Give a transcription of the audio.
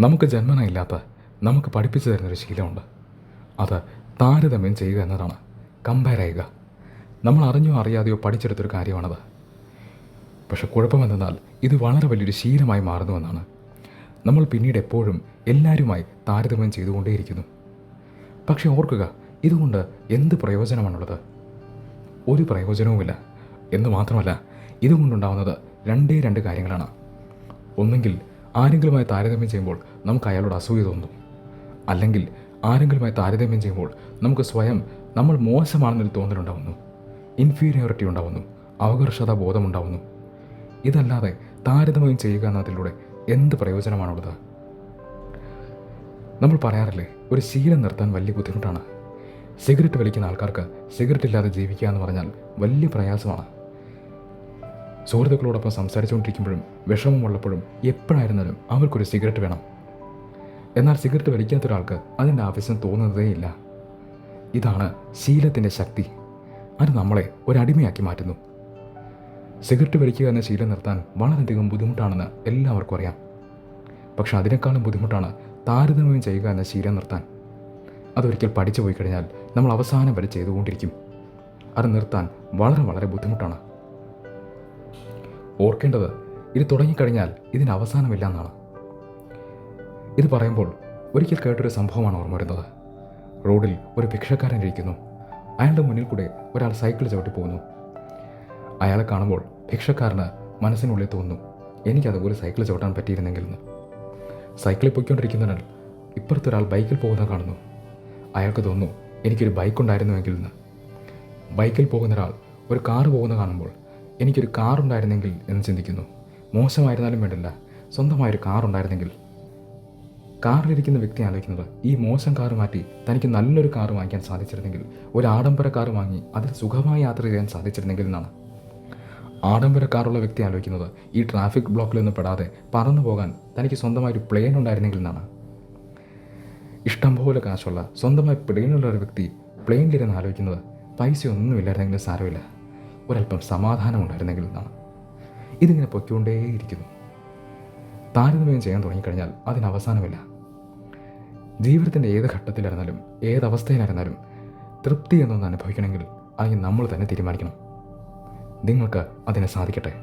നമുക്ക് ജന്മന ഇല്ലാത്ത നമുക്ക് പഠിപ്പിച്ചു തരുന്നൊരു ശീലമുണ്ട്. അത് താരതമ്യം ചെയ്യുക എന്നതാണ്. കമ്പയർ ചെയ്യുക. നമ്മൾ അറിഞ്ഞോ അറിയാതെയോ പഠിച്ചെടുത്തൊരു കാര്യമാണത്. പക്ഷെ കുഴപ്പമെന്തെന്നാൽ ഇത് വളരെ വലിയൊരു ശീലമായി മാറുന്നുവെന്നാണ്. നമ്മൾ പിന്നീട് എപ്പോഴും എല്ലാവരുമായി താരതമ്യം ചെയ്തുകൊണ്ടേയിരിക്കുന്നു. പക്ഷെ ഓർക്കുക, ഇതുകൊണ്ട് എന്ത് പ്രയോജനമാണുള്ളത്? ഒരു പ്രയോജനവുമില്ല. എന്ന് മാത്രമല്ല, ഇതുകൊണ്ടുണ്ടാകുന്നത് രണ്ട് കാര്യങ്ങളാണ്. ഒന്നെങ്കിൽ ആരെങ്കിലുമായി താരതമ്യം ചെയ്യുമ്പോൾ നമുക്ക് അയാളോട് അസൂയ തോന്നും. അല്ലെങ്കിൽ ആരെങ്കിലുമായി താരതമ്യം ചെയ്യുമ്പോൾ നമുക്ക് സ്വയം നമ്മൾ മോശമാണെന്നൊരു തോന്നലുണ്ടാവുന്നു. ഇൻഫീരിയോറിറ്റി ഉണ്ടാവുന്നു. അവകർഷതാ ബോധമുണ്ടാവുന്നു. ഇതല്ലാതെ താരതമ്യം ചെയ്യുക എന്നതിലൂടെ എന്ത് പ്രയോജനമാണുള്ളത്? നമ്മൾ പറയാറില്ലേ, ഒരു ശീലം നിർത്താൻ വലിയ ബുദ്ധിമുട്ടാണ്. സിഗരറ്റ് വലിക്കുന്ന ആൾക്കാർക്ക് സിഗരറ്റ് ഇല്ലാതെ ജീവിക്കുക എന്ന് പറഞ്ഞാൽ വലിയ പ്രയാസമാണ്. സുഹൃത്തുക്കളോടൊപ്പം സംസാരിച്ചുകൊണ്ടിരിക്കുമ്പോഴും വിഷമമുള്ളപ്പോഴും എപ്പോഴായിരുന്നാലും അവർക്കൊരു സിഗരറ്റ് വേണം. എന്നാൽ സിഗരറ്റ് വലിക്കാത്ത ഒരാൾക്ക് അതിൻ്റെ ആവശ്യം തോന്നുന്നതേയില്ല. ഇതാണ് ശീലത്തിൻ്റെ ശക്തി. അത് നമ്മളെ ഒരടിമയാക്കി മാറ്റുന്നു. സിഗരറ്റ് വലിക്കുക എന്ന ശീലം നിർത്താൻ വളരെയധികം ബുദ്ധിമുട്ടാണെന്ന് എല്ലാവർക്കും അറിയാം. പക്ഷെ അതിനേക്കാളും ബുദ്ധിമുട്ടാണ് താരതമ്യം ചെയ്യുക എന്ന ശീലം നിർത്താൻ. അതൊരിക്കൽ പഠിച്ചു പോയി കഴിഞ്ഞാൽ നമ്മൾ അവസാനം വരെ ചെയ്തുകൊണ്ടിരിക്കും. അത് നിർത്താൻ വളരെ ബുദ്ധിമുട്ടാണ്. ഓർക്കേണ്ടത്, ഇത് തുടങ്ങിക്കഴിഞ്ഞാൽ ഇതിന് അവസാനമില്ല എന്നാണ്. ഇത് പറയുമ്പോൾ ഒരിക്കൽ കേട്ടൊരു സംഭവമാണ് ഓർമ്മ വരുന്നത്. റോഡിൽ ഒരു ഭിക്ഷക്കാരൻ ഇരിക്കുന്നു. അയാളുടെ മുന്നിൽ കൂടെ ഒരാൾ സൈക്കിൾ ചവിട്ടി പോകുന്നു. അയാളെ കാണുമ്പോൾ ഭിക്ഷക്കാരന് മനസ്സിനുള്ളിൽ തോന്നുന്നു, എനിക്കതുപോലെ സൈക്കിൾ ചവിട്ടാൻ പറ്റിയിരുന്നെങ്കിൽ എന്ന്. സൈക്കിളിൽ പോയിക്കൊണ്ടിരിക്കുന്നതിനാൽ ഇപ്പുറത്തൊരാൾ ബൈക്കിൽ പോകുന്നത് കാണുന്നു. അയാൾക്ക് തോന്നുന്നു, എനിക്കൊരു ബൈക്ക് ഉണ്ടായിരുന്നുവെങ്കിൽ എന്ന്. ബൈക്കിൽ പോകുന്ന ഒരാൾ ഒരു കാറ് പോകുന്നത് കാണുമ്പോൾ എനിക്കൊരു കാറുണ്ടായിരുന്നെങ്കിൽ എന്ന് ചിന്തിക്കുന്നു. മോശമായിരുന്നാലും വേണ്ടില്ല, സ്വന്തമായൊരു കാറുണ്ടായിരുന്നെങ്കിൽ. കാറിലിരിക്കുന്ന വ്യക്തി ആലോചിക്കുന്നത്, ഈ മോശം കാറ് മാറ്റി തനിക്ക് നല്ലൊരു കാറ് വാങ്ങിക്കാൻ സാധിച്ചിരുന്നെങ്കിൽ, ഒരു ആഡംബര കാറ് വാങ്ങി അതിൽ സുഖമായി യാത്ര ചെയ്യാൻ സാധിച്ചിരുന്നെങ്കിൽ എന്നാണ്. ആഡംബര കാറുള്ള വ്യക്തി ആലോചിക്കുന്നത്, ഈ ട്രാഫിക് ബ്ലോക്കിലൊന്നും പെടാതെ പറന്നു പോകാൻ തനിക്ക് സ്വന്തമായൊരു പ്ലെയിൻ ഉണ്ടായിരുന്നെങ്കിൽ എന്നാണ്. ഇഷ്ടംപോലെ കാശുള്ള സ്വന്തമായി പ്ലെയിനുള്ള ഒരു വ്യക്തി പ്ലെയിനിലിരുന്ന് ആലോചിക്കുന്നത്, പൈസയൊന്നുമില്ലായിരുന്നെങ്കിലും സാരമില്ല, ഒരല്പം സമാധാനം ഉണ്ടായിരുന്നെങ്കിൽ എന്നാണ്. ഇതിങ്ങനെ പൊയ്ക്കൊണ്ടേയിരിക്കുന്നു. താരതമ്യം ചെയ്യാൻ തുടങ്ങിക്കഴിഞ്ഞാൽ അതിന് അവസാനമില്ല. ജീവിതത്തിൻ്റെ ഏത് ഘട്ടത്തിലായിരുന്നാലും ഏതവസ്ഥയിലായിരുന്നാലും തൃപ്തി എന്നൊന്ന് അനുഭവിക്കണമെങ്കിൽ അതിന് നമ്മൾ തന്നെ തീരുമാനിക്കണം. നിങ്ങൾക്ക് അതിന് സാധിക്കട്ടെ.